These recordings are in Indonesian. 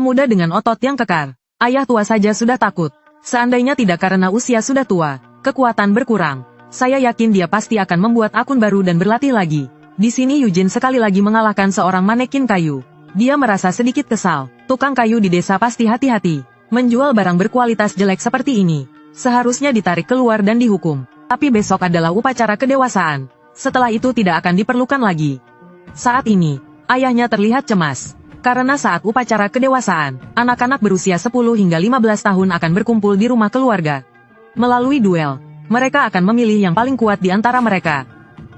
Pemuda dengan otot yang kekar. Ayah tua saja sudah takut. Seandainya tidak karena usia sudah tua, kekuatan berkurang. Saya yakin dia pasti akan membuat akun baru dan berlatih lagi. Di sini Eugene sekali lagi mengalahkan seorang manekin kayu. Dia merasa sedikit kesal. Tukang kayu di desa pasti hati-hati. Menjual barang berkualitas jelek seperti ini. Seharusnya ditarik keluar dan dihukum. Tapi besok adalah upacara kedewasaan. Setelah itu tidak akan diperlukan lagi. Saat ini, ayahnya terlihat cemas. Karena saat upacara kedewasaan, anak-anak berusia 10 hingga 15 tahun akan berkumpul di rumah keluarga. Melalui duel, mereka akan memilih yang paling kuat di antara mereka.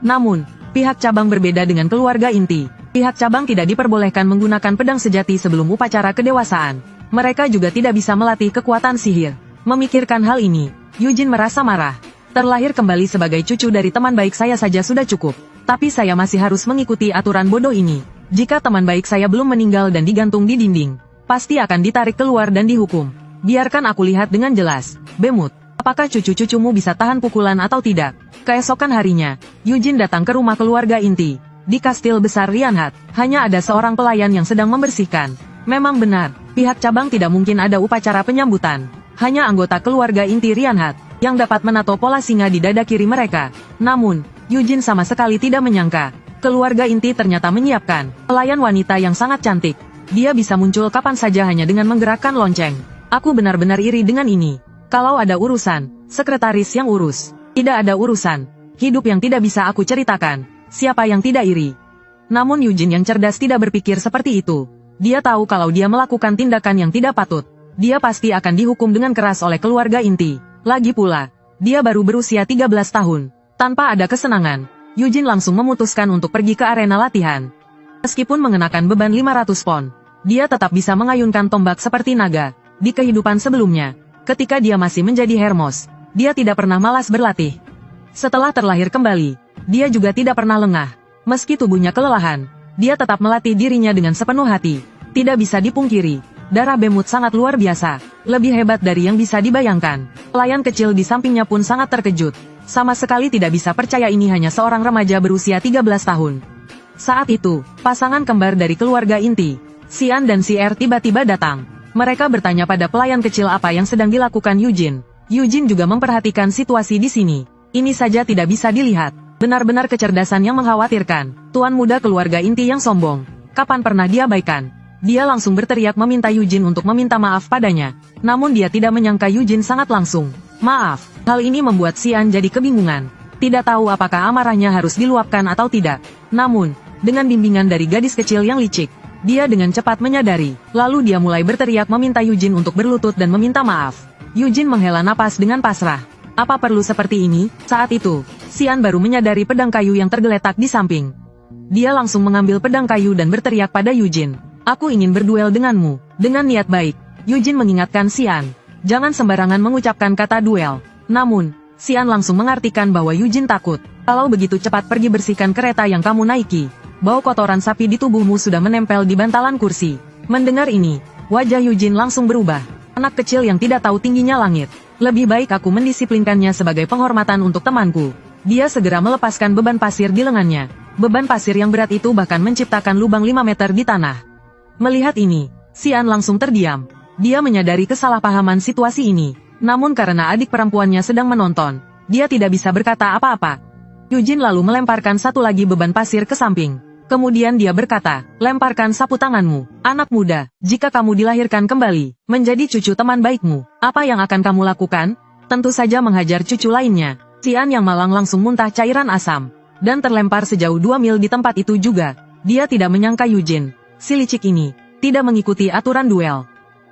Namun, pihak cabang berbeda dengan keluarga inti. Pihak cabang tidak diperbolehkan menggunakan pedang sejati sebelum upacara kedewasaan. Mereka juga tidak bisa melatih kekuatan sihir. Memikirkan hal ini, Eugene merasa marah. Terlahir kembali sebagai cucu dari teman baik saya saja sudah cukup. Tapi saya masih harus mengikuti aturan bodoh ini. Jika teman baik saya belum meninggal dan digantung di dinding, pasti akan ditarik keluar dan dihukum. Biarkan aku lihat dengan jelas. Bemut, apakah cucu-cucumu bisa tahan pukulan atau tidak? Keesokan harinya, Eugene datang ke rumah keluarga inti. Di kastil besar Rianhat, hanya ada seorang pelayan yang sedang membersihkan. Memang benar, pihak cabang tidak mungkin ada upacara penyambutan. Hanya anggota keluarga inti Rianhat yang dapat menato pola singa di dada kiri mereka. Namun, Eugene sama sekali tidak menyangka. Keluarga inti ternyata menyiapkan pelayan wanita yang sangat cantik. Dia bisa muncul kapan saja hanya dengan menggerakkan lonceng. Aku benar-benar iri dengan ini. Kalau ada urusan, sekretaris yang urus. Tidak ada urusan. Hidup yang tidak bisa aku ceritakan. Siapa yang tidak iri? Namun Eugene yang cerdas tidak berpikir seperti itu. Dia tahu kalau dia melakukan tindakan yang tidak patut, dia pasti akan dihukum dengan keras oleh keluarga inti. Lagi pula, dia baru berusia 13 tahun. Tanpa ada kesenangan, Eugene langsung memutuskan untuk pergi ke arena latihan. Meskipun mengenakan beban 500 pon, dia tetap bisa mengayunkan tombak seperti naga. Di kehidupan sebelumnya, ketika dia masih menjadi Hermos, dia tidak pernah malas berlatih. Setelah terlahir kembali, dia juga tidak pernah lengah. Meski tubuhnya kelelahan, dia tetap melatih dirinya dengan sepenuh hati. Tidak bisa dipungkiri, darah Bemut sangat luar biasa, lebih hebat dari yang bisa dibayangkan. Pelayan kecil di sampingnya pun sangat terkejut. Sama sekali tidak bisa percaya ini hanya seorang remaja berusia 13 tahun. Saat itu, pasangan kembar dari keluarga inti, Xian dan Xier tiba-tiba datang. Mereka bertanya pada pelayan kecil apa yang sedang dilakukan Eugene. Eugene juga memperhatikan situasi di sini. Ini saja tidak bisa dilihat. Benar-benar kecerdasan yang mengkhawatirkan. Tuan muda keluarga inti yang sombong. Kapan pernah diabaikan? Dia langsung berteriak meminta Eugene untuk meminta maaf padanya. Namun dia tidak menyangka Eugene sangat langsung. Maaf, hal ini membuat Xian jadi kebingungan. Tidak tahu apakah amarahnya harus diluapkan atau tidak. Namun, dengan bimbingan dari gadis kecil yang licik, dia dengan cepat menyadari. Lalu dia mulai berteriak meminta Eugene untuk berlutut dan meminta maaf. Eugene menghela napas dengan pasrah. Apa perlu seperti ini? Saat itu, Xian baru menyadari pedang kayu yang tergeletak di samping. Dia langsung mengambil pedang kayu dan berteriak pada Eugene. Aku ingin berduel denganmu, dengan niat baik. Eugene mengingatkan Xian. Jangan sembarangan mengucapkan kata duel. Namun, Xian langsung mengartikan bahwa Eugene takut. Kalau begitu cepat pergi bersihkan kereta yang kamu naiki. Bau kotoran sapi di tubuhmu sudah menempel di bantalan kursi. Mendengar ini, wajah Eugene langsung berubah. Anak kecil yang tidak tahu tingginya langit. Lebih baik aku mendisiplinkannya sebagai penghormatan untuk temanku. Dia segera melepaskan beban pasir di lengannya. Beban pasir yang berat itu bahkan menciptakan lubang 5 meter di tanah. Melihat ini, Xian langsung terdiam. Dia menyadari kesalahpahaman situasi ini. Namun karena adik perempuannya sedang menonton, dia tidak bisa berkata apa-apa. Eugene lalu melemparkan satu lagi beban pasir ke samping. Kemudian dia berkata, lemparkan sapu tanganmu. Anak muda, jika kamu dilahirkan kembali, menjadi cucu teman baikmu, apa yang akan kamu lakukan? Tentu saja menghajar cucu lainnya. Xian yang malang langsung muntah cairan asam. Dan terlempar sejauh 2 mil di tempat itu juga. Dia tidak menyangka Eugene, si licik ini, tidak mengikuti aturan duel.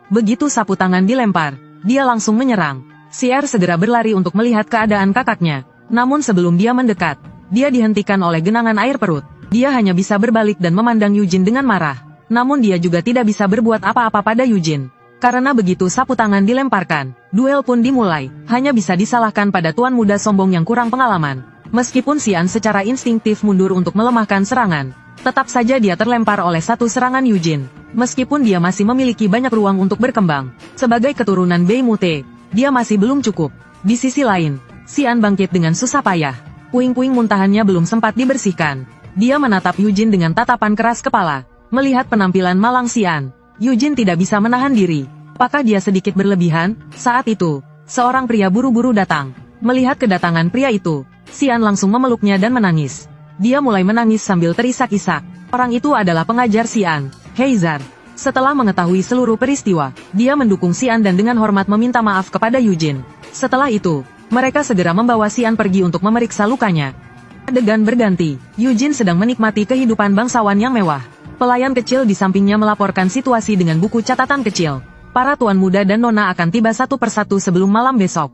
Begitu sapu tangan dilempar, dia langsung menyerang. Xier segera berlari untuk melihat keadaan kakaknya. Namun sebelum dia mendekat, dia dihentikan oleh genangan air perut. Dia hanya bisa berbalik dan memandang Eugene dengan marah. Namun dia juga tidak bisa berbuat apa-apa pada Eugene. Karena begitu sapu tangan dilemparkan, duel pun dimulai. Hanya bisa disalahkan pada tuan muda sombong yang kurang pengalaman. Meskipun Xian secara instingtif mundur untuk melemahkan serangan, tetap saja dia terlempar oleh satu serangan Eugene. Meskipun dia masih memiliki banyak ruang untuk berkembang, sebagai keturunan Bei Mute, dia masih belum cukup. Di sisi lain, Xian bangkit dengan susah payah. Puing-puing muntahannya belum sempat dibersihkan. Dia menatap Eugene dengan tatapan keras kepala. Melihat penampilan malang Xian, Eugene tidak bisa menahan diri. Apakah dia sedikit berlebihan? Saat itu, seorang pria buru-buru datang. Melihat kedatangan pria itu, Xian langsung memeluknya dan menangis. Dia mulai menangis sambil terisak-isak. Orang itu adalah pengajar Xian, Heizar. Setelah mengetahui seluruh peristiwa, dia mendukung Xian dan dengan hormat meminta maaf kepada Eugene. Setelah itu, mereka segera membawa Xian pergi untuk memeriksa lukanya. Adegan berganti, Eugene sedang menikmati kehidupan bangsawan yang mewah. Pelayan kecil di sampingnya melaporkan situasi dengan buku catatan kecil. Para tuan muda dan nona akan tiba satu persatu sebelum malam besok.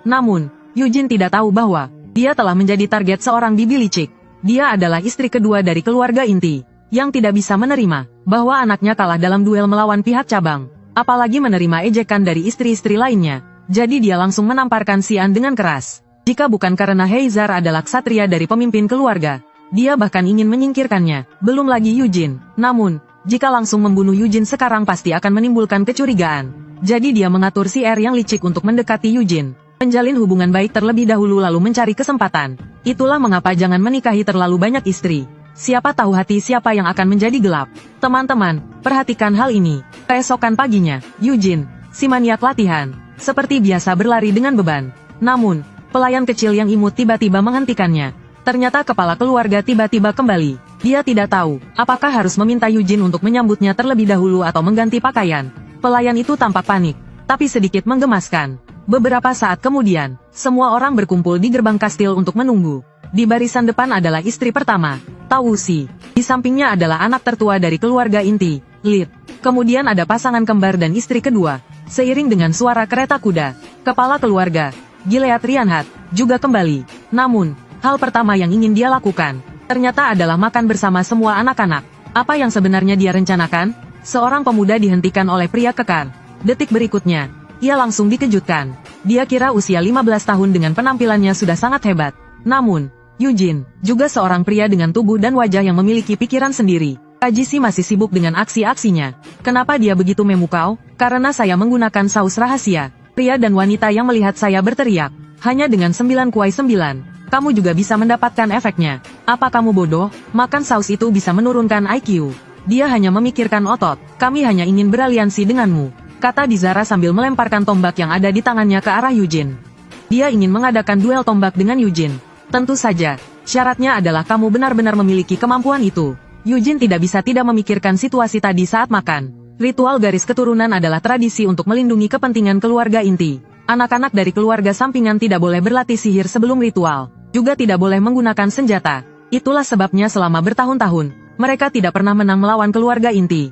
Namun, Eugene tidak tahu bahwa dia telah menjadi target seorang bibi licik. Dia adalah istri kedua dari keluarga inti, yang tidak bisa menerima bahwa anaknya kalah dalam duel melawan pihak cabang, apalagi menerima ejekan dari istri-istri lainnya. Jadi dia langsung menamparkan Xian dengan keras. Jika bukan karena Heizar adalah ksatria dari pemimpin keluarga, dia bahkan ingin menyingkirkannya, belum lagi Eugene. Namun, jika langsung membunuh Eugene sekarang pasti akan menimbulkan kecurigaan. Jadi dia mengatur si yang licik untuk mendekati Eugene, menjalin hubungan baik terlebih dahulu lalu mencari kesempatan. Itulah mengapa jangan menikahi terlalu banyak istri. Siapa tahu hati siapa yang akan menjadi gelap. Teman-teman, perhatikan hal ini. Keesokan paginya, Eugene, si maniak latihan, seperti biasa berlari dengan beban. Namun, pelayan kecil yang imut tiba-tiba menghentikannya. Ternyata kepala keluarga tiba-tiba kembali. Dia tidak tahu, apakah harus meminta Eugene untuk menyambutnya terlebih dahulu atau mengganti pakaian. Pelayan itu tampak panik, tapi sedikit menggemaskan. Beberapa saat kemudian, semua orang berkumpul di gerbang kastil untuk menunggu. Di barisan depan adalah istri pertama, Tao Wuxi. Di sampingnya adalah anak tertua dari keluarga inti, Lid. Kemudian ada pasangan kembar dan istri kedua. Seiring dengan suara kereta kuda, kepala keluarga, Gilead Rianhat, juga kembali. Namun, hal pertama yang ingin dia lakukan, ternyata adalah makan bersama semua anak-anak. Apa yang sebenarnya dia rencanakan? Seorang pemuda dihentikan oleh pria kekar. Detik berikutnya, ia langsung dikejutkan. Dia kira usia 15 tahun dengan penampilannya sudah sangat hebat. Namun, Eugene, juga seorang pria dengan tubuh dan wajah yang memiliki pikiran sendiri. Kajisi masih sibuk dengan aksi-aksinya. Kenapa dia begitu memukau? Karena saya menggunakan saus rahasia. Pria dan wanita yang melihat saya berteriak. Hanya dengan 9 kuai 9, kamu juga bisa mendapatkan efeknya. Apa kamu bodoh? Makan saus itu bisa menurunkan IQ. Dia hanya memikirkan otot. Kami hanya ingin beraliansi denganmu, kata Dizara sambil melemparkan tombak yang ada di tangannya ke arah Eugene. Dia ingin mengadakan duel tombak dengan Eugene. Tentu saja, syaratnya adalah kamu benar-benar memiliki kemampuan itu. Eugene tidak bisa tidak memikirkan situasi tadi saat makan. Ritual garis keturunan adalah tradisi untuk melindungi kepentingan keluarga inti. Anak-anak dari keluarga sampingan tidak boleh berlatih sihir sebelum ritual. Juga tidak boleh menggunakan senjata. Itulah sebabnya selama bertahun-tahun, mereka tidak pernah menang melawan keluarga inti.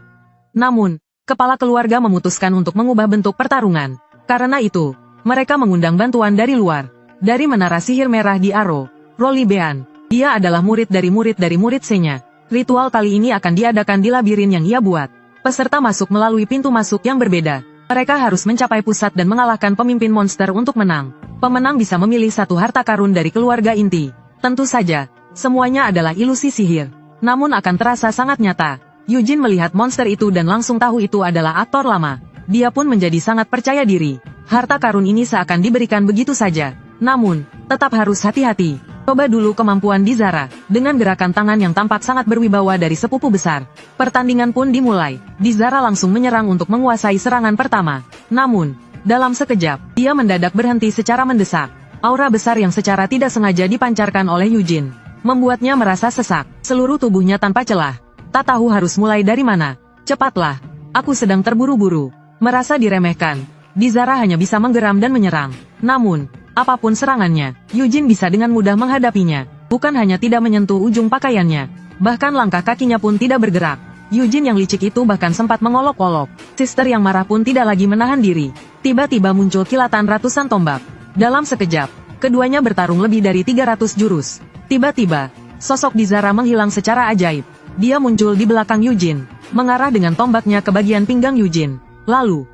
Namun, kepala keluarga memutuskan untuk mengubah bentuk pertarungan. Karena itu, mereka mengundang bantuan dari luar. Dari menara sihir merah di Aro, Rolly Bean. Dia adalah murid dari murid C-nya. Ritual kali ini akan diadakan di labirin yang ia buat. Peserta masuk melalui pintu masuk yang berbeda. Mereka harus mencapai pusat dan mengalahkan pemimpin monster untuk menang. Pemenang bisa memilih satu harta karun dari keluarga inti. Tentu saja, semuanya adalah ilusi sihir. Namun akan terasa sangat nyata. Eugene melihat monster itu dan langsung tahu itu adalah aktor lama. Dia pun menjadi sangat percaya diri. Harta karun ini seakan diberikan begitu saja. Namun, tetap harus hati-hati. Coba dulu kemampuan Dizara. Dengan gerakan tangan yang tampak sangat berwibawa dari sepupu besar. Pertandingan pun dimulai. Dizara langsung menyerang untuk menguasai serangan pertama. Namun, dalam sekejap, dia mendadak berhenti secara mendesak. Aura besar yang secara tidak sengaja dipancarkan oleh Eugene membuatnya merasa sesak, seluruh tubuhnya tanpa celah. Tak tahu harus mulai dari mana. Cepatlah, aku sedang terburu-buru. Merasa diremehkan, Dizara hanya bisa menggeram dan menyerang. Namun, apapun serangannya, Eugene bisa dengan mudah menghadapinya. Bukan hanya tidak menyentuh ujung pakaiannya, bahkan langkah kakinya pun tidak bergerak. Eugene yang licik itu bahkan sempat mengolok-olok. Sister yang marah pun tidak lagi menahan diri. Tiba-tiba muncul kilatan ratusan tombak. Dalam sekejap, keduanya bertarung lebih dari 300 jurus. Tiba-tiba, sosok Dizara menghilang secara ajaib. Dia muncul di belakang Eugene, mengarah dengan tombaknya ke bagian pinggang Eugene. Lalu,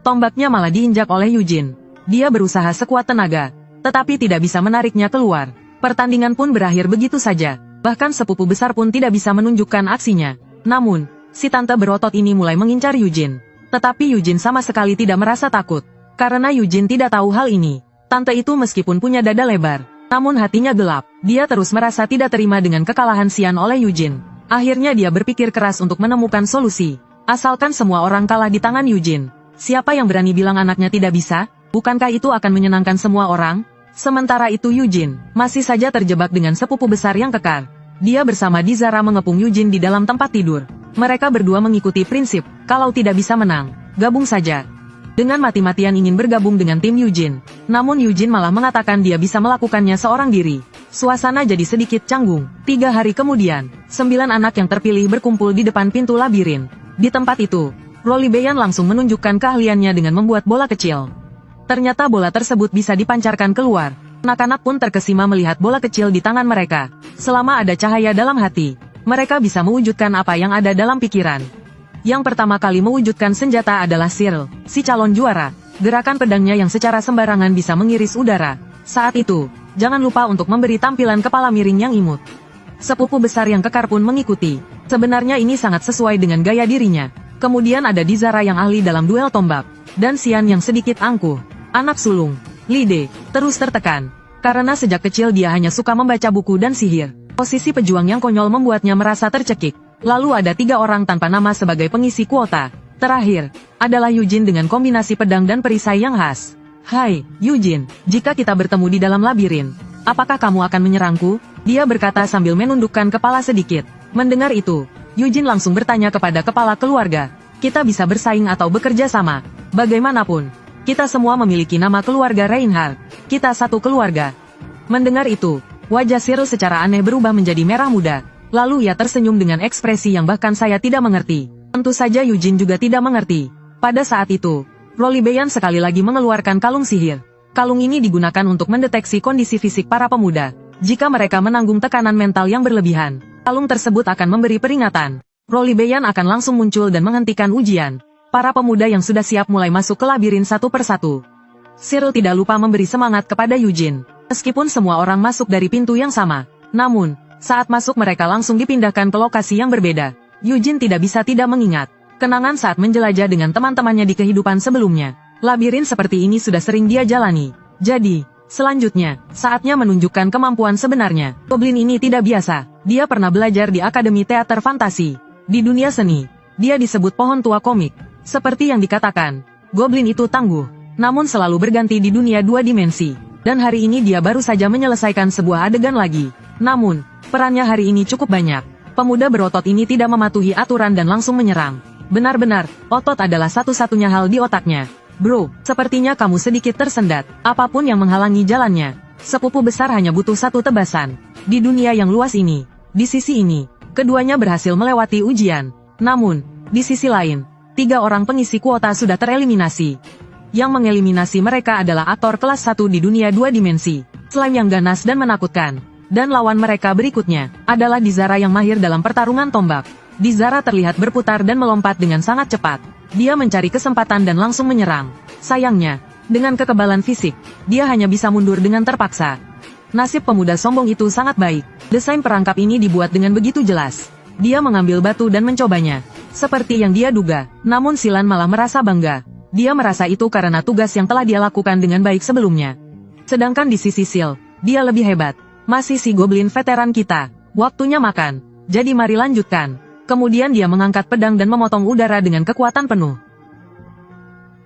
tombaknya malah diinjak oleh Eugene. Dia berusaha sekuat tenaga, tetapi tidak bisa menariknya keluar. Pertandingan pun berakhir begitu saja. Bahkan sepupu besar pun tidak bisa menunjukkan aksinya. Namun, si tante berotot ini mulai mengincar Eugene. Tetapi Eugene sama sekali tidak merasa takut. Karena Eugene tidak tahu hal ini. Tante itu meskipun punya dada lebar, namun hatinya gelap. Dia terus merasa tidak terima dengan kekalahan Xian oleh Eugene. Akhirnya dia berpikir keras untuk menemukan solusi. Asalkan semua orang kalah di tangan Yujin. Siapa yang berani bilang anaknya tidak bisa? Bukankah itu akan menyenangkan semua orang? Sementara itu Yujin masih saja terjebak dengan sepupu besar yang kekar. Dia bersama Dizara mengepung Yujin di dalam tempat tidur. Mereka berdua mengikuti prinsip, kalau tidak bisa menang, gabung saja. Dengan mati-matian ingin bergabung dengan tim Yujin. Namun Yujin malah mengatakan dia bisa melakukannya seorang diri. Suasana jadi sedikit canggung. 3 hari kemudian, 9 anak yang terpilih berkumpul di depan pintu labirin. Di tempat itu, Rolly Beyan langsung menunjukkan keahliannya dengan membuat bola kecil. Ternyata bola tersebut bisa dipancarkan keluar. Anak-anak pun terkesima melihat bola kecil di tangan mereka. Selama ada cahaya dalam hati, mereka bisa mewujudkan apa yang ada dalam pikiran. Yang pertama kali mewujudkan senjata adalah Cyril, si calon juara. Gerakan pedangnya yang secara sembarangan bisa mengiris udara. Saat itu, jangan lupa untuk memberi tampilan kepala miring yang imut. Sepupu besar yang kekar pun mengikuti. Sebenarnya ini sangat sesuai dengan gaya dirinya. Kemudian ada Dizara yang ahli dalam duel tombak. Dan Xian yang sedikit angkuh. Anak sulung, Lide, terus tertekan. Karena sejak kecil dia hanya suka membaca buku dan sihir. Posisi pejuang yang konyol membuatnya merasa tercekik. Lalu ada 3 orang tanpa nama sebagai pengisi kuota. Terakhir, adalah Yujin dengan kombinasi pedang dan perisai yang khas. Hai, Yujin, jika kita bertemu di dalam labirin, apakah kamu akan menyerangku? Dia berkata sambil menundukkan kepala sedikit. Mendengar itu, Yujin langsung bertanya kepada kepala keluarga. Kita bisa bersaing atau bekerja sama. Bagaimanapun, kita semua memiliki nama keluarga Reinhardt. Kita satu keluarga. Mendengar itu, wajah Cyril secara aneh berubah menjadi merah muda. Lalu ia tersenyum dengan ekspresi yang bahkan saya tidak mengerti. Tentu saja Yujin juga tidak mengerti. Pada saat itu, Rolly Beyan sekali lagi mengeluarkan kalung sihir. Kalung ini digunakan untuk mendeteksi kondisi fisik para pemuda. Jika mereka menanggung tekanan mental yang berlebihan, kalung tersebut akan memberi peringatan. Rolly Beyan akan langsung muncul dan menghentikan ujian. Para pemuda yang sudah siap mulai masuk ke labirin satu persatu. Cyril tidak lupa memberi semangat kepada Yujin. Meskipun semua orang masuk dari pintu yang sama. Namun, saat masuk mereka langsung dipindahkan ke lokasi yang berbeda. Yujin tidak bisa tidak mengingat kenangan saat menjelajah dengan teman-temannya di kehidupan sebelumnya. Labirin seperti ini sudah sering dia jalani. Jadi, selanjutnya, saatnya menunjukkan kemampuan sebenarnya. Goblin ini tidak biasa. Dia pernah belajar di Akademi Teater Fantasi. Di dunia seni, dia disebut pohon tua komik. Seperti yang dikatakan, Goblin itu tangguh, namun selalu berganti di dunia 2 dimensi. Dan hari ini dia baru saja menyelesaikan sebuah adegan lagi. Namun, perannya hari ini cukup banyak. Pemuda berotot ini tidak mematuhi aturan dan langsung menyerang. Benar-benar, otot adalah satu-satunya hal di otaknya. Bro, sepertinya kamu sedikit tersendat. Apapun yang menghalangi jalannya, sepupu besar hanya butuh satu tebasan. Di dunia yang luas ini, di sisi ini, keduanya berhasil melewati ujian. Namun, di sisi lain, 3 orang pengisi kuota sudah tereliminasi. Yang mengeliminasi mereka adalah aktor kelas 1 di dunia 2 dimensi. Slime yang ganas dan menakutkan. Dan lawan mereka berikutnya, adalah Dizara yang mahir dalam pertarungan tombak. Dizara terlihat berputar dan melompat dengan sangat cepat. Dia mencari kesempatan dan langsung menyerang. Sayangnya, dengan kekebalan fisik, dia hanya bisa mundur dengan terpaksa. Nasib pemuda sombong itu sangat baik. Desain perangkap ini dibuat dengan begitu jelas. Dia mengambil batu dan mencobanya. Seperti yang dia duga, namun Silan malah merasa bangga. Dia merasa itu karena tugas yang telah dia lakukan dengan baik sebelumnya. Sedangkan di sisi Sil, dia lebih hebat. Masih si goblin veteran kita. Waktunya makan. Jadi mari lanjutkan. Kemudian dia mengangkat pedang dan memotong udara dengan kekuatan penuh.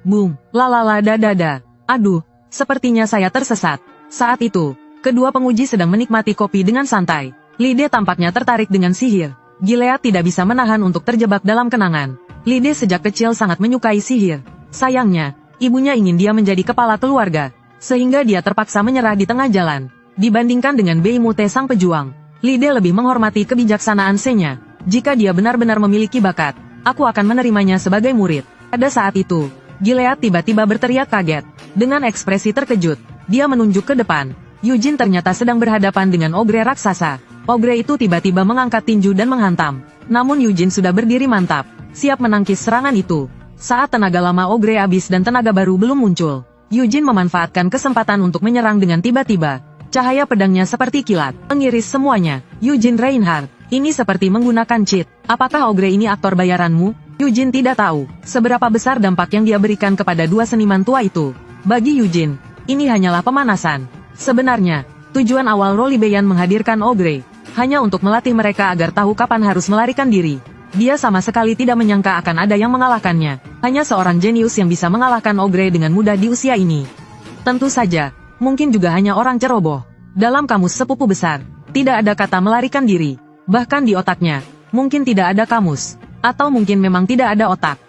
Boom, lalala dadada. Aduh, sepertinya saya tersesat. Saat itu, kedua penguji sedang menikmati kopi dengan santai. Lide tampaknya tertarik dengan sihir. Gilead tidak bisa menahan untuk terjebak dalam kenangan. Lide sejak kecil sangat menyukai sihir. Sayangnya, ibunya ingin dia menjadi kepala keluarga. Sehingga dia terpaksa menyerah di tengah jalan. Dibandingkan dengan Beimute sang pejuang, Lide lebih menghormati kebijaksanaan Senya. Jika dia benar-benar memiliki bakat, aku akan menerimanya sebagai murid. Pada saat itu, Gilead tiba-tiba berteriak kaget. Dengan ekspresi terkejut, dia menunjuk ke depan. Yujin ternyata sedang berhadapan dengan ogre raksasa. Ogre itu tiba-tiba mengangkat tinju dan menghantam. Namun Yujin sudah berdiri mantap, siap menangkis serangan itu. Saat tenaga lama ogre habis dan tenaga baru belum muncul, Yujin memanfaatkan kesempatan untuk menyerang dengan tiba-tiba. Cahaya pedangnya seperti kilat, mengiris semuanya. Yujin Reinhardt, ini seperti menggunakan cheat. Apakah ogre ini aktor bayaranmu? Yujin tidak tahu seberapa besar dampak yang dia berikan kepada 2 seniman tua itu. Bagi Yujin, ini hanyalah pemanasan. Sebenarnya, tujuan awal Rolly Beyan menghadirkan ogre hanya untuk melatih mereka agar tahu kapan harus melarikan diri. Dia sama sekali tidak menyangka akan ada yang mengalahkannya. Hanya seorang jenius yang bisa mengalahkan Ogre dengan mudah di usia ini. Tentu saja, mungkin juga hanya orang ceroboh. Dalam kamus sepupu besar, tidak ada kata melarikan diri. Bahkan di otaknya, mungkin tidak ada kamus. Atau mungkin memang tidak ada otak.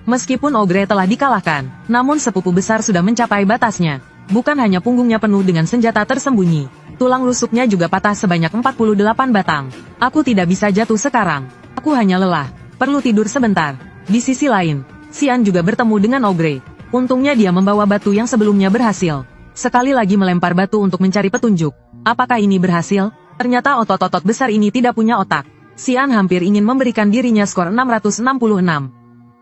Meskipun Ogre telah dikalahkan, namun sepupu besar sudah mencapai batasnya. Bukan hanya punggungnya penuh dengan senjata tersembunyi, tulang rusuknya juga patah sebanyak 48 batang. Aku tidak bisa jatuh sekarang. Aku hanya lelah, perlu tidur sebentar. Di sisi lain, Xian juga bertemu dengan Ogre. Untungnya dia membawa batu yang sebelumnya berhasil. Sekali lagi melempar batu untuk mencari petunjuk. Apakah ini berhasil? Ternyata otot-otot besar ini tidak punya otak. Xian hampir ingin memberikan dirinya skor 666.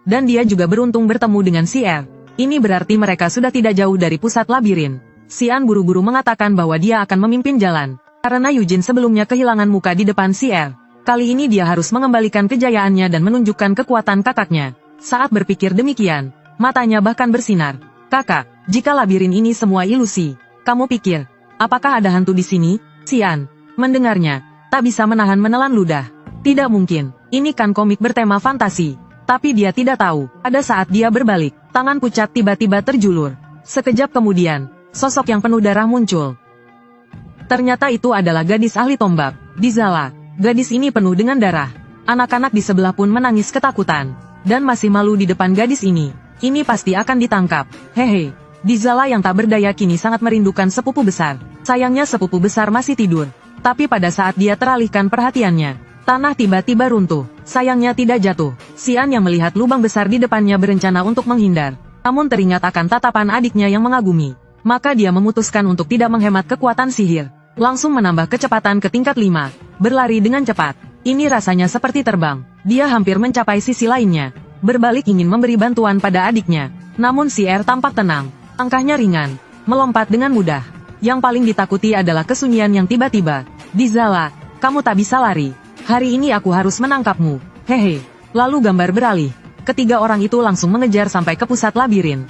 Dan dia juga beruntung bertemu dengan Xier. Ini berarti mereka sudah tidak jauh dari pusat labirin. Xian buru-buru mengatakan bahwa dia akan memimpin jalan. Karena Eugene sebelumnya kehilangan muka di depan Xier. Kali ini dia harus mengembalikan kejayaannya dan menunjukkan kekuatan kakaknya. Saat berpikir demikian, matanya bahkan bersinar. Kakak, jika labirin ini semua ilusi, kamu pikir, apakah ada hantu di sini? Xian mendengarnya, tak bisa menahan menelan ludah. Tidak mungkin, ini kan komik bertema fantasi. Tapi dia tidak tahu, pada saat dia berbalik, tangan pucat tiba-tiba terjulur. Sekejap kemudian, sosok yang penuh darah muncul. Ternyata itu adalah gadis ahli tombak, Dizala. Gadis ini penuh dengan darah. Anak-anak di sebelah pun menangis ketakutan. Dan masih malu di depan gadis ini. Ini pasti akan ditangkap. Hehe. Dizala yang tak berdaya kini sangat merindukan sepupu besar. Sayangnya sepupu besar masih tidur. Tapi pada saat dia teralihkan perhatiannya, tanah tiba-tiba runtuh. Sayangnya tidak jatuh. Xian yang melihat lubang besar di depannya berencana untuk menghindar. Namun teringat akan tatapan adiknya yang mengagumi. Maka dia memutuskan untuk tidak menghemat kekuatan sihir. Langsung menambah kecepatan ke tingkat 5. Berlari dengan cepat. Ini rasanya seperti terbang. Dia hampir mencapai sisi lainnya. Berbalik ingin memberi bantuan pada adiknya. Namun Xier tampak tenang. Langkahnya ringan. Melompat dengan mudah. Yang paling ditakuti adalah kesunyian yang tiba-tiba. Dizala, kamu tak bisa lari. Hari ini aku harus menangkapmu. Hehe. Lalu gambar beralih. Ketiga orang itu langsung mengejar sampai ke pusat labirin.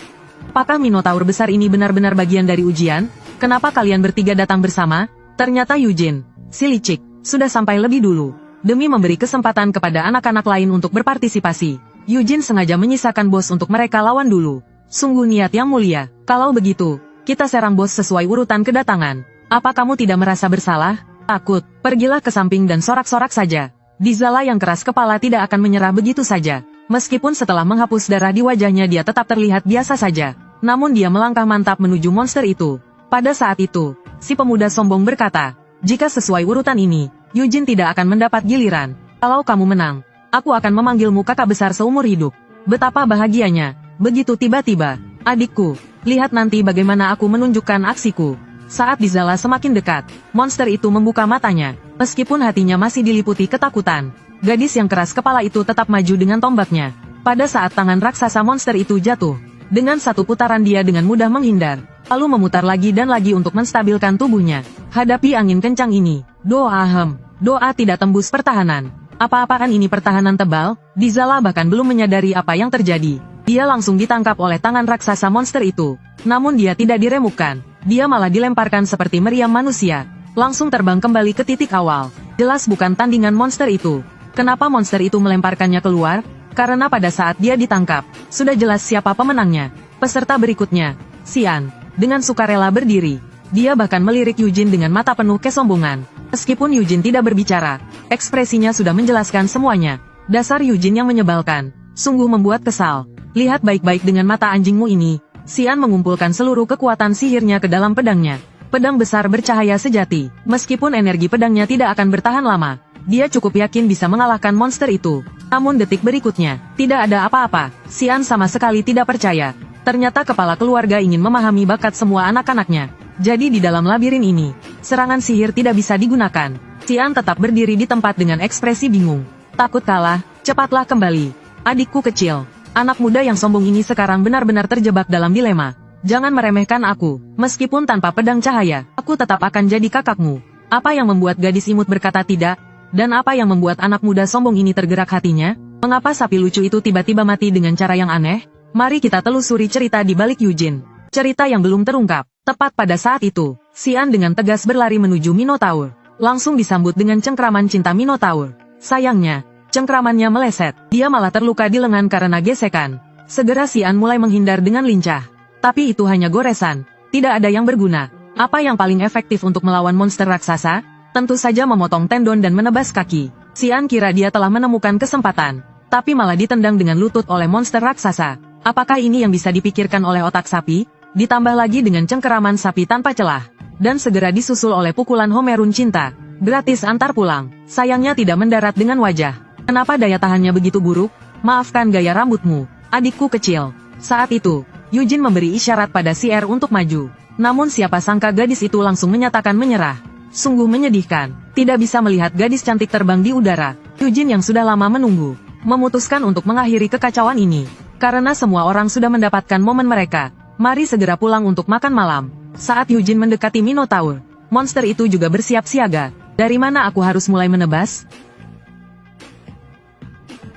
Apakah Minotaur besar ini benar-benar bagian dari ujian? Kenapa kalian bertiga datang bersama? Ternyata Eugene, si licik, sudah sampai lebih dulu. Demi memberi kesempatan kepada anak-anak lain untuk berpartisipasi, Eugene sengaja menyisakan bos untuk mereka lawan dulu. Sungguh niat yang mulia. Kalau begitu, kita serang bos sesuai urutan kedatangan. Apa kamu tidak merasa bersalah? Takut, pergilah ke samping dan sorak-sorak saja. Dizala yang keras kepala tidak akan menyerah begitu saja. Meskipun setelah menghapus darah di wajahnya dia tetap terlihat biasa saja. Namun dia melangkah mantap menuju monster itu. Pada saat itu, si pemuda sombong berkata, jika sesuai urutan ini, Eugene tidak akan mendapat giliran. Kalau kamu menang, aku akan memanggilmu kakak besar seumur hidup. Betapa bahagianya. Begitu tiba-tiba, adikku, lihat nanti bagaimana aku menunjukkan aksiku. Saat Dizala semakin dekat, monster itu membuka matanya. Meskipun hatinya masih diliputi ketakutan, gadis yang keras kepala itu tetap maju dengan tombaknya. Pada saat tangan raksasa monster itu jatuh, dengan satu putaran dia dengan mudah menghindar, lalu memutar lagi dan lagi untuk menstabilkan tubuhnya. Hadapi angin kencang ini. Doa tidak tembus pertahanan. Apa-apaan ini pertahanan tebal? Dizala bahkan belum menyadari apa yang terjadi. Dia langsung ditangkap oleh tangan raksasa monster itu. Namun dia tidak diremukkan. Dia malah dilemparkan seperti meriam manusia. Langsung terbang kembali ke titik awal. Jelas bukan tandingan monster itu. Kenapa monster itu melemparkannya keluar? Karena pada saat dia ditangkap, sudah jelas siapa pemenangnya. Peserta berikutnya, Xian, dengan sukarela berdiri. Dia bahkan melirik Eugene dengan mata penuh kesombongan. Meskipun Eugene tidak berbicara, ekspresinya sudah menjelaskan semuanya. Dasar Eugene yang menyebalkan. Sungguh membuat kesal. Lihat baik-baik dengan mata anjingmu ini. Xian mengumpulkan seluruh kekuatan sihirnya ke dalam pedangnya. Pedang besar bercahaya sejati. Meskipun energi pedangnya tidak akan bertahan lama, dia cukup yakin bisa mengalahkan monster itu. Namun detik berikutnya, tidak ada apa-apa. Xian sama sekali tidak percaya. Ternyata kepala keluarga ingin memahami bakat semua anak-anaknya. Jadi di dalam labirin ini, serangan sihir tidak bisa digunakan. Xian tetap berdiri di tempat dengan ekspresi bingung. Takut kalah, cepatlah kembali. Adikku kecil. Anak muda yang sombong ini sekarang benar-benar terjebak dalam dilema. Jangan meremehkan aku. Meskipun tanpa pedang cahaya, aku tetap akan jadi kakakmu. Apa yang membuat gadis imut berkata tidak? Dan apa yang membuat anak muda sombong ini tergerak hatinya? Mengapa sapi lucu itu tiba-tiba mati dengan cara yang aneh? Mari kita telusuri cerita di balik Eugene. Cerita yang belum terungkap. Tepat pada saat itu, Xian dengan tegas berlari menuju Minotaur. Langsung disambut dengan cengkraman cinta Minotaur. Sayangnya, cengkramannya meleset. Dia malah terluka di lengan karena gesekan. Segera Xian mulai menghindar dengan lincah. Tapi itu hanya goresan. Tidak ada yang berguna. Apa yang paling efektif untuk melawan monster raksasa? Tentu saja memotong tendon dan menebas kaki. Xian kira dia telah menemukan kesempatan. Tapi malah ditendang dengan lutut oleh monster raksasa. Apakah ini yang bisa dipikirkan oleh otak sapi? Ditambah lagi dengan cengkeraman sapi tanpa celah. Dan segera disusul oleh pukulan Homerun cinta. Gratis antar pulang. Sayangnya tidak mendarat dengan wajah. Kenapa daya tahannya begitu buruk? Maafkan gaya rambutmu, adikku kecil. Saat itu, Yujin memberi isyarat pada si R untuk maju. Namun siapa sangka gadis itu langsung menyatakan menyerah. Sungguh menyedihkan. Tidak bisa melihat gadis cantik terbang di udara. Yujin yang sudah lama menunggu, memutuskan untuk mengakhiri kekacauan ini. Karena semua orang sudah mendapatkan momen mereka. Mari segera pulang untuk makan malam. Saat Yujin mendekati Minotaur, monster itu juga bersiap siaga. Dari mana aku harus mulai menebas?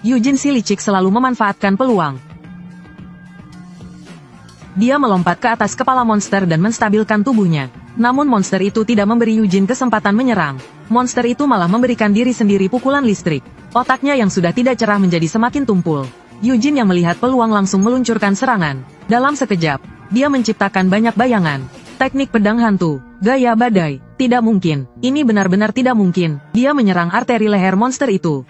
Yujin si licik selalu memanfaatkan peluang. Dia melompat ke atas kepala monster dan menstabilkan tubuhnya. Namun monster itu tidak memberi Yujin kesempatan menyerang. Monster itu malah memberikan diri sendiri pukulan listrik. Otaknya yang sudah tidak cerah menjadi semakin tumpul. Yujin yang melihat peluang langsung meluncurkan serangan. Dalam sekejap, dia menciptakan banyak bayangan. Teknik pedang hantu, gaya badai. Tidak mungkin, ini benar-benar tidak mungkin. Dia menyerang arteri leher monster itu.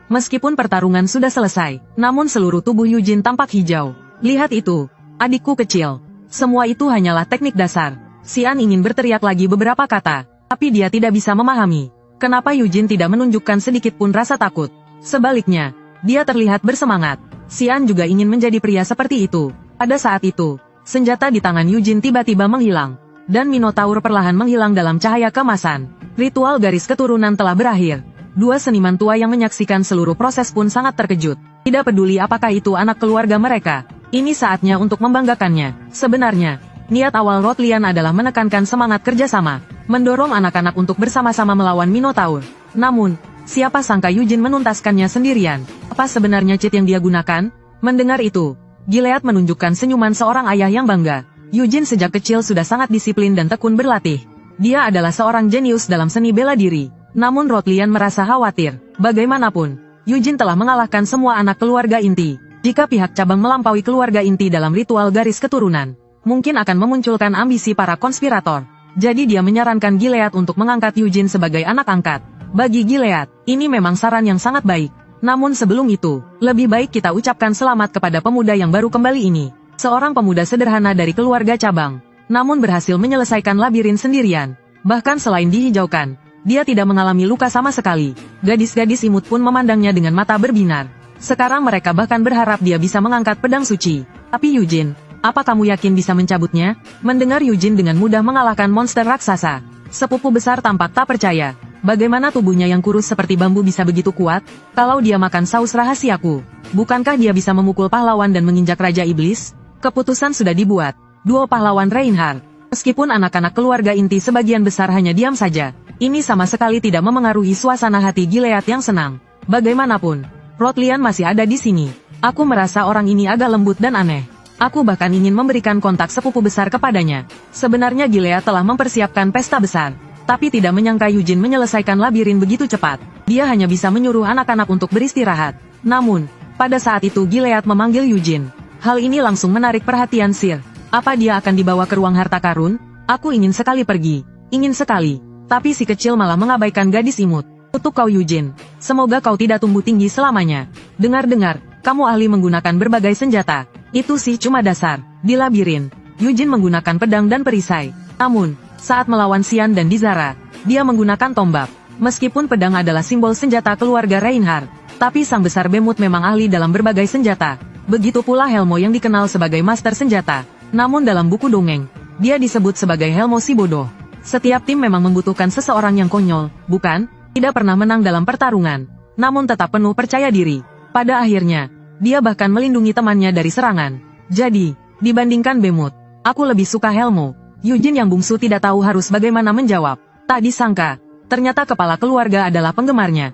Meskipun pertarungan sudah selesai, namun seluruh tubuh Yujin tampak hijau. Lihat itu, adikku kecil. Semua itu hanyalah teknik dasar. Xian ingin berteriak lagi beberapa kata, tapi dia tidak bisa memahami. Kenapa Yujin tidak menunjukkan sedikit pun rasa takut? Sebaliknya, dia terlihat bersemangat. Xian juga ingin menjadi pria seperti itu. Pada saat itu, senjata di tangan Yujin tiba-tiba menghilang. Dan Minotaur perlahan menghilang dalam cahaya kemasan. Ritual garis keturunan telah berakhir. Dua seniman tua yang menyaksikan seluruh proses pun sangat terkejut. Tidak peduli apakah itu anak keluarga mereka. Ini saatnya untuk membanggakannya. Sebenarnya, niat awal Rotlian adalah menekankan semangat kerjasama, mendorong anak-anak untuk bersama-sama melawan Minotaur. Namun, siapa sangka Yujin menuntaskannya sendirian. Apa sebenarnya cheat yang dia gunakan? Mendengar itu, Gilead menunjukkan senyuman seorang ayah yang bangga. Yujin sejak kecil sudah sangat disiplin dan tekun berlatih. Dia adalah seorang jenius dalam seni bela diri. Namun Rotlian merasa khawatir. Bagaimanapun, Yujin telah mengalahkan semua anak keluarga inti. Jika pihak cabang melampaui keluarga inti dalam ritual garis keturunan, mungkin akan memunculkan ambisi para konspirator. Jadi dia menyarankan Gilead untuk mengangkat Yujin sebagai anak angkat. Bagi Gilead, ini memang saran yang sangat baik. Namun sebelum itu, lebih baik kita ucapkan selamat kepada pemuda yang baru kembali ini. Seorang pemuda sederhana dari keluarga cabang, namun berhasil menyelesaikan labirin sendirian. Bahkan selain dihijaukan, dia tidak mengalami luka sama sekali. Gadis-gadis imut pun memandangnya dengan mata berbinar. Sekarang mereka bahkan berharap dia bisa mengangkat pedang suci. Tapi Yujin, apa kamu yakin bisa mencabutnya? Mendengar Yujin dengan mudah mengalahkan monster raksasa, sepupu besar tampak tak percaya. Bagaimana tubuhnya yang kurus seperti bambu bisa begitu kuat? Kalau dia makan saus rahasiaku, bukankah dia bisa memukul pahlawan dan menginjak Raja Iblis? Keputusan sudah dibuat. Duo pahlawan Reinhardt. Meskipun anak-anak keluarga inti sebagian besar hanya diam saja, ini sama sekali tidak memengaruhi suasana hati Gilead yang senang. Bagaimanapun, Rotlian masih ada di sini. Aku merasa orang ini agak lembut dan aneh. Aku bahkan ingin memberikan kontak sepupu besar kepadanya. Sebenarnya Gilead telah mempersiapkan pesta besar. Tapi tidak menyangka Yujin menyelesaikan labirin begitu cepat. Dia hanya bisa menyuruh anak-anak untuk beristirahat. Namun, pada saat itu Gilead memanggil Yujin. Hal ini langsung menarik perhatian Sir. Apa dia akan dibawa ke ruang harta karun? Aku ingin sekali pergi. Ingin sekali. Tapi si kecil malah mengabaikan gadis imut. Untuk kau Yujin, semoga kau tidak tumbuh tinggi selamanya. Dengar-dengar, kamu ahli menggunakan berbagai senjata. Itu sih cuma dasar. Di labirin, Yujin menggunakan pedang dan perisai. Namun, saat melawan Xian dan Dizara, dia menggunakan tombak. Meskipun pedang adalah simbol senjata keluarga Reinhardt, tapi sang besar Bemut memang ahli dalam berbagai senjata. Begitu pula Helmo yang dikenal sebagai master senjata. Namun dalam buku dongeng, dia disebut sebagai Helmo si bodoh. Setiap tim memang membutuhkan seseorang yang konyol, bukan? Tidak pernah menang dalam pertarungan, namun tetap penuh percaya diri. Pada akhirnya, dia bahkan melindungi temannya dari serangan. Jadi, dibandingkan Bemut, aku lebih suka Helmo. Yujin yang bungsu tidak tahu harus bagaimana menjawab. Tak disangka, ternyata kepala keluarga adalah penggemarnya.